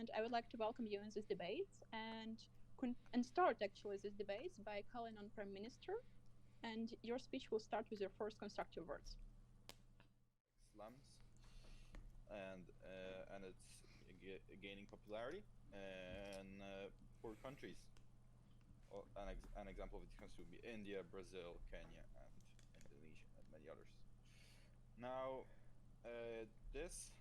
and I would like to welcome you in this debate and start actually this debate by calling on Prime Minister. And your speech will start with your first constructive words. Slums, and it's gaining popularity in poor countries. An example of it would be India, Brazil, Kenya, and Indonesia, and many others. Now, this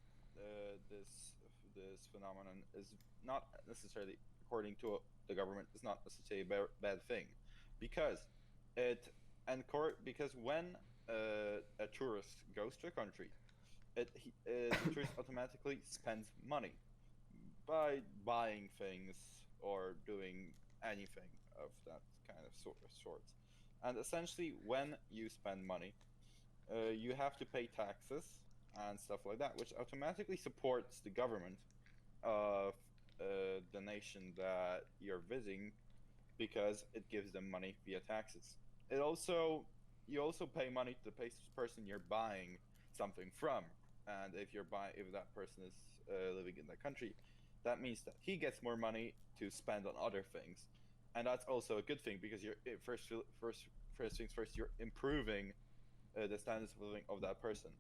this phenomenon is not necessarily, according to the government, is not necessarily a bad thing, because it because when a tourist goes to a country, the tourist automatically spends money by buying things or doing anything of that kind of sorts. And essentially, when you spend money, you have to pay taxes and stuff like that, which automatically supports the government of the nation that you're visiting because it gives them money via taxes. You also pay money to the person you're buying something from, and if that person is living in that country, that means that he gets more money to spend on other things, and that's also a good thing because you're first things first, you're improving the standards of living of that person,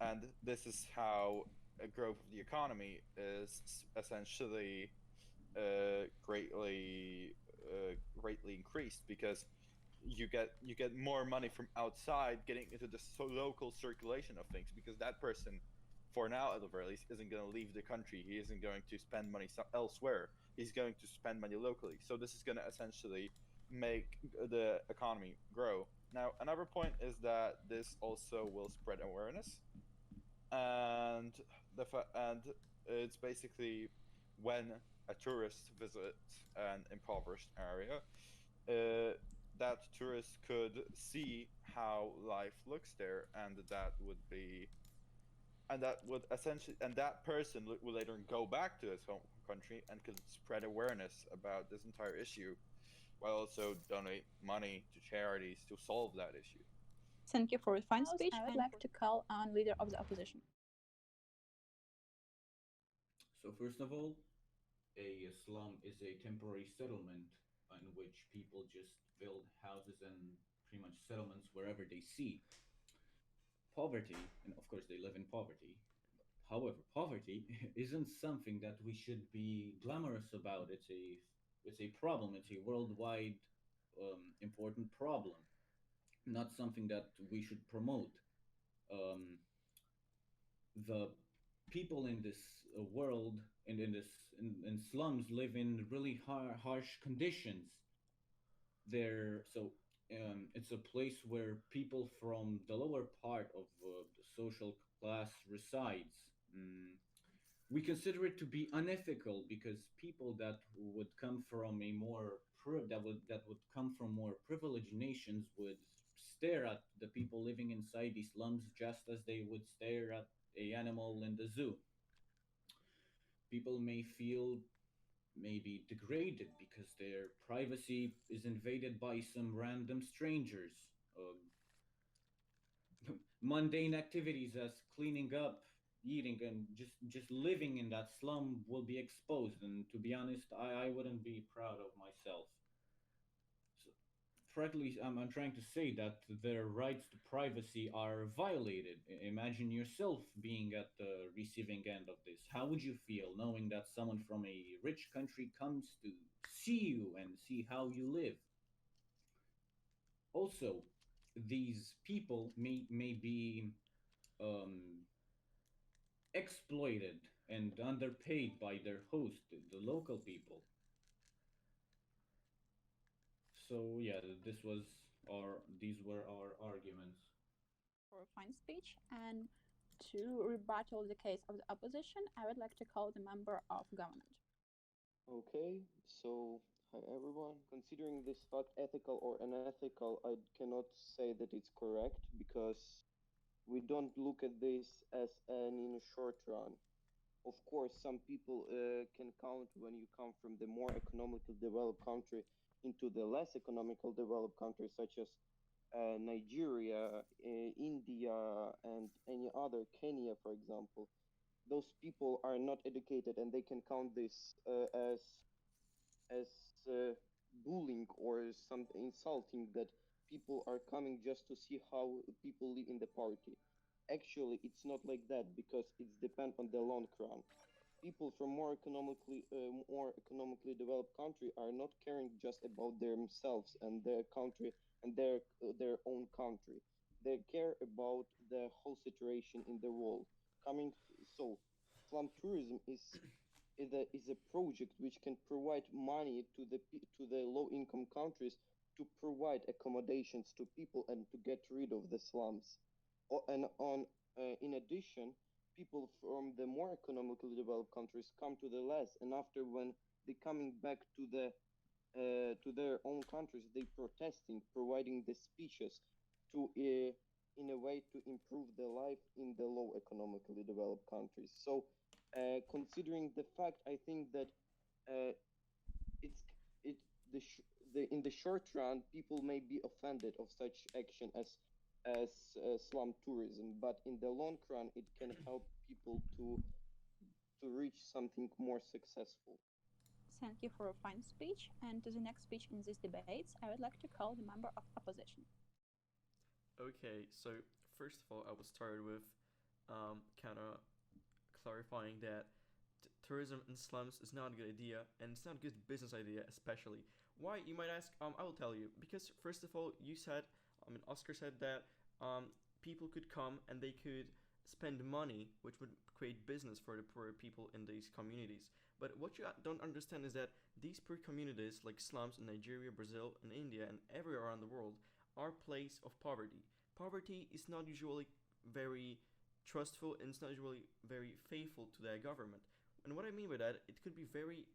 and this is how a growth of the economy is essentially greatly increased because you get more money from outside getting into the local circulation of things, because that person, for now at the very least, isn't going to leave the country. He isn't going to spend money elsewhere. He's going to spend money locally. So this is going to essentially make the economy grow. Now, another point is that this also will spread awareness, and and it's basically when a tourist visits an impoverished area, that tourist could see how life looks there, and that person will later go back to his home country and could spread awareness about this entire issue, while also donate money to charities to solve that issue. Thank you for your fine speech. I would like to call on leader of the opposition. So first of all, a slum is a temporary settlement in which people just build houses and pretty much settlements wherever they see poverty, and of course they live in poverty. However, poverty isn't something that we should be glamorous about. It's a problem. It's a worldwide important problem, not something that we should promote. Um, the people in this world and in slums live in really harsh conditions. It's a place where people from the lower part of the social class resides. Mm, we consider it to be unethical because people that would come from a more that would come from more privileged nations would stare at the people living inside these slums just as they would stare at a animal in the zoo. People may feel maybe degraded because their privacy is invaded by some random strangers. Mundane activities as cleaning up, eating, and just living in that slum will be exposed. And to be honest, I wouldn't be proud of myself. So, frankly, I'm trying to say that their rights to privacy are violated. Imagine yourself being at the receiving end of this. How would you feel knowing that someone from a rich country comes to see you and see how you live? Also, these people may be um, exploited and underpaid by their host, the local people. So yeah, these were our arguments. For a fine speech. And to rebuttal the case of the opposition, I would like to call the member of government. Okay, so hi everyone. Considering this thought ethical or unethical, I cannot say that it's correct because we don't look at this as an in a short run. Of course, some people can count when you come from the more economically developed country into the less economical developed countries such as Nigeria, India, and any other, Kenya, for example. those people are not educated and they can count this as uh, bullying or something insulting that people are coming just to see how people live in the poverty. Actually, it's not like that because it's depend on the long run. People from more economically developed country are not caring just about themselves and their country and their own country. They care about the whole situation in the world. Coming so, slum tourism is a project which can provide money to the low income countries to provide accommodations to people and to get rid of the slums. And on in addition, people from the more economically developed countries come to the less, and after when they coming back to their own countries, they protesting, providing the speeches to in a way to improve the life in the low economically developed countries. So, considering the fact, I think that uh, it's it the, sh- the in the short run, people may be offended of such action as slum tourism, but in the long run, it can help people to reach something more successful. Thank you for a fine speech. And to the next speech in this debate, I would like to call the member of opposition. Okay, so first of all, I will start with kind of clarifying that tourism in slums is not a good idea, and it's not a good business idea, especially. Why, you might ask? I will tell you. Because, first of all, you said, Oscar said that people could come and they could spend money, which would create business for the poor people in these communities. But what you don't understand is that these poor communities, like slums in Nigeria, Brazil, and India, and everywhere around the world, are place of poverty. Poverty is not usually very trustful and it's not usually very faithful to their government. And what I mean by that, it could be very,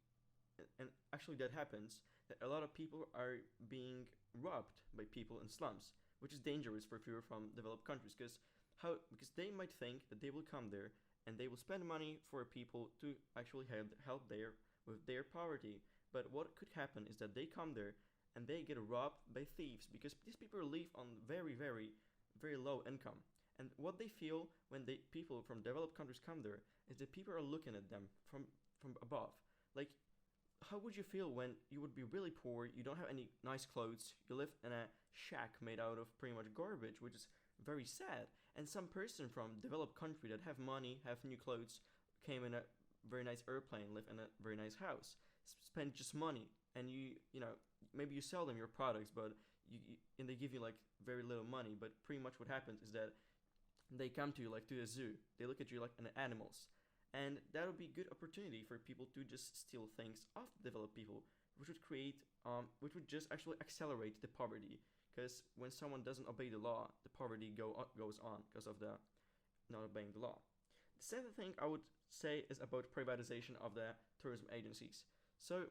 and actually that happens, that a lot of people are being robbed by people in slums, which is dangerous for people from developed countries because they might think that they will come there and they will spend money for people to actually help there with their poverty. But what could happen is that they come there and they get robbed by thieves because these people live on very low income. And what they feel when they people from developed countries come there is that people are looking at them from above. Like, how would you feel when you would be really poor, you don't have any nice clothes, you live in a shack made out of pretty much garbage, which is very sad. And some person from developed country that have money, have new clothes, came in a very nice airplane, live in a very nice house, spend just money, and you know maybe you sell them your products, but and they give you like very little money. But pretty much what happens is that they come to you like to a zoo. They look at you like an animals, and that would be a good opportunity for people to just steal things off the developed people, which would just actually accelerate the poverty. Because when someone doesn't obey the law, the poverty goes on because of the not obeying the law. The second thing I would say is about privatization of the tourism agencies. So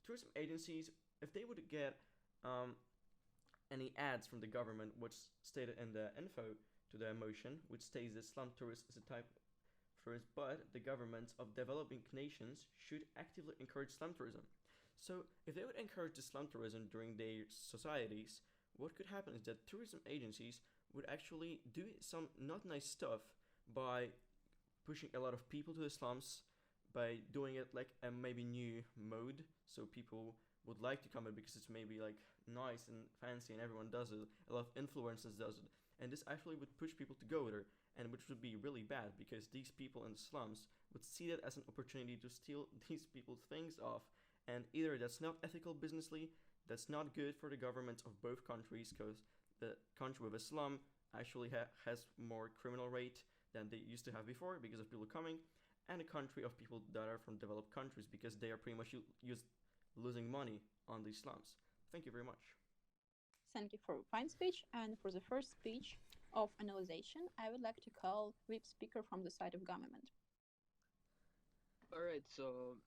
tourism agencies, if they would get um, any ads from the government, which stated in the info to the motion, which states that slum tourist is a type first, but the governments of developing nations should actively encourage slum tourism. So, if they would encourage the slum tourism during their societies, what could happen is that tourism agencies would actually do some not nice stuff by pushing a lot of people to the slums, by doing it like a maybe new mode, so people would like to come in because it's maybe like nice and fancy and everyone does it. A lot of influencers does it, and this actually would push people to go there, and which would be really bad because these people in the slums would see that as an opportunity to steal these people's things off, and either that's not ethical businessly, that's not good for the governments of both countries because the country with a slum actually has more criminal rate than they used to have before because of people coming, and a country of people that are from developed countries because they are pretty much losing money on these slums. Thank you very much. Thank you for a fine speech. And for the first speech of analyzation, I would like to call VIP speaker from the side of government. All right, so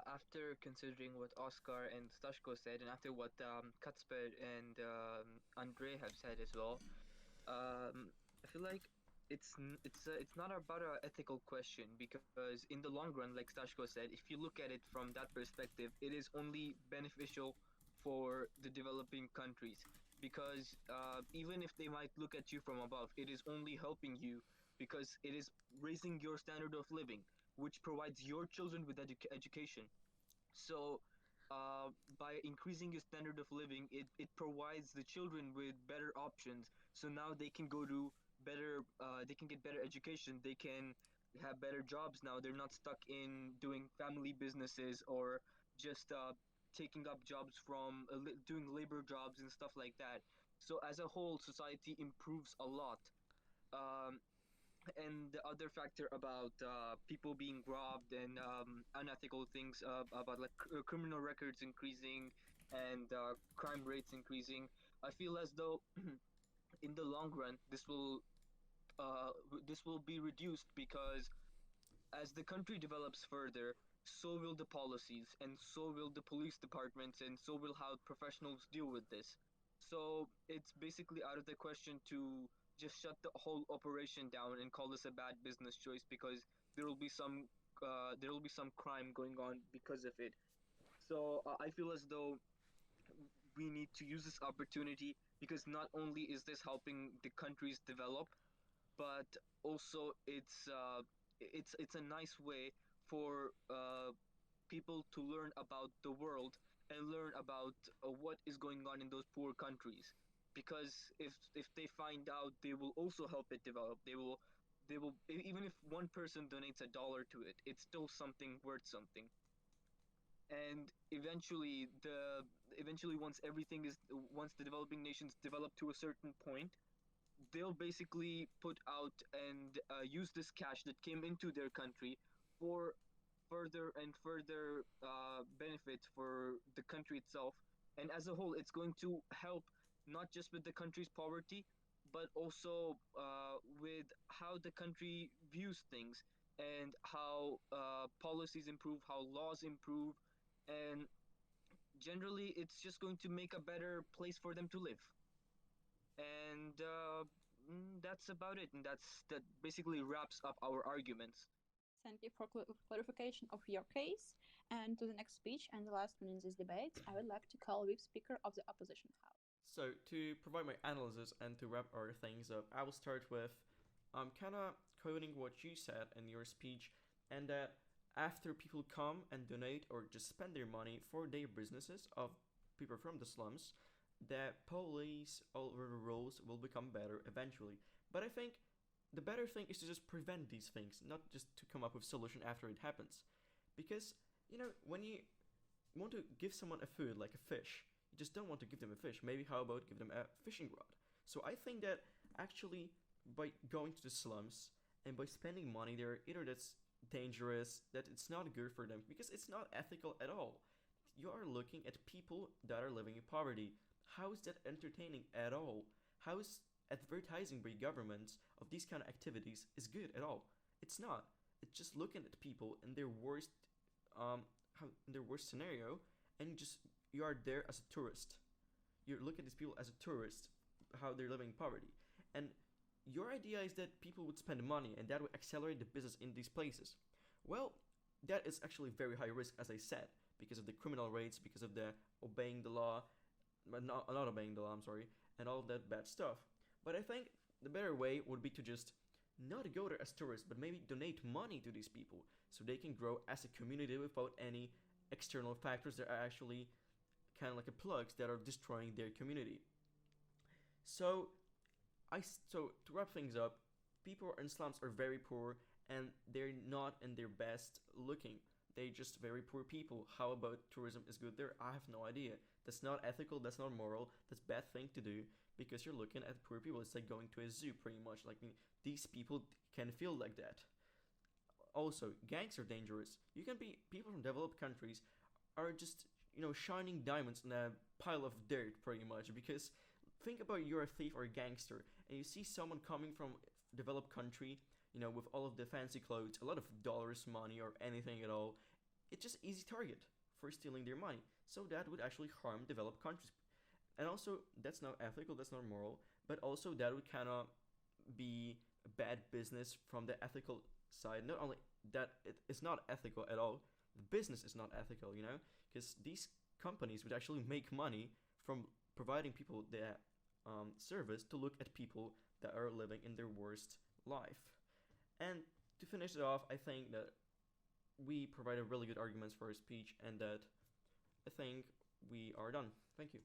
after considering what Oskar and Stashko said, and after what Kacper and Andrei have said as well, I feel like it's not about a ethical question because in the long run, like Stashko said, if you look at it from that perspective, it is only beneficial for the developing countries because even if they might look at you from above, it is only helping you because it is raising your standard of living, which provides your children with education. So, by increasing your standard of living, it provides the children with better options. So now they can go to they can get better education. They can have better jobs now. They're not stuck in doing family businesses or just taking up jobs from doing labor jobs and stuff like that. So as a whole, society improves a lot. Um, and the other factor about people being robbed and unethical things about like criminal records increasing and crime rates increasing, I feel as though in the long run this will be reduced because as the country develops further, so will the policies, and so will the police departments, and so will how professionals deal with this. So it's basically out of the question to just shut the whole operation down and call this a bad business choice because there will be some crime going on because of it. So I feel as though we need to use this opportunity because not only is this helping the countries develop, but also it's a nice way for people to learn about the world and learn about what is going on in those poor countries. Because if they find out, they will also help it develop. Even if one person donates $1 to it, it's still something worth something. And eventually once the developing nations develop to a certain point, they'll basically put out and use this cash that came into their country for further and further benefit for the country itself. And as a whole, it's going to help not just with the country's poverty, but also with how the country views things and how policies improve, how laws improve, and generally, it's just going to make a better place for them to live. And that's about it. And that basically wraps up our arguments. Thank you for clarification of your case. And to the next speech and the last one in this debate, I would like to call with Speaker of the Opposition House. So to provide my analysis and to wrap our things up, I will start with kind of quoting what you said in your speech, and that after people come and donate or just spend their money for their businesses of people from the slums, that police over the rules will become better eventually. But I think the better thing is to just prevent these things, not just to come up with solution after it happens. Because, when you want to give someone a food like a fish, you just don't want to give them a fish. Maybe how about give them a fishing rod? So I think that actually by going to the slums and by spending money there, either that's dangerous, that it's not good for them, because it's not ethical at all. You are looking at people that are living in poverty. How is that entertaining at all? How is advertising by governments of these kind of activities is good at all? It's not. It's just looking at people in their worst, in their worst scenario, and you are there as a tourist. You look at these people as a tourist, how they're living in poverty, and your idea is that people would spend money and that would accelerate the business in these places. Well, that is actually very high risk, as I said, because of the criminal rates, because of the obeying the law, but not obeying the law, I'm sorry, and all of that bad stuff. But I think the better way would be to just not go there as tourists, but maybe donate money to these people so they can grow as a community without any external factors that are actually kind of like a plugs that are destroying their community. So so to wrap things up, people in slums are very poor and they're not in their best looking. They just very poor people. How about tourism is good there? I have no idea. That's not ethical, that's not moral, that's a bad thing to do because you're looking at poor people. It's like going to a zoo pretty much. Like these people can feel like that. Also, gangs are dangerous. You can be people from developed countries are just shining diamonds in a pile of dirt pretty much because think about you're a thief or a gangster and you see someone coming from developed country with all of the fancy clothes, a lot of dollars, money, or anything at all. It's just easy target for stealing their money. So that would actually harm developed countries. And also, that's not ethical, that's not moral, but also that would kind of be a bad business from the ethical side. Not only that it's not ethical at all, the business is not ethical, because these companies would actually make money from providing people the service to look at people that are living in their worst life. And to finish it off, I think that we provided really good arguments for his speech, and that I think we are done. Thank you.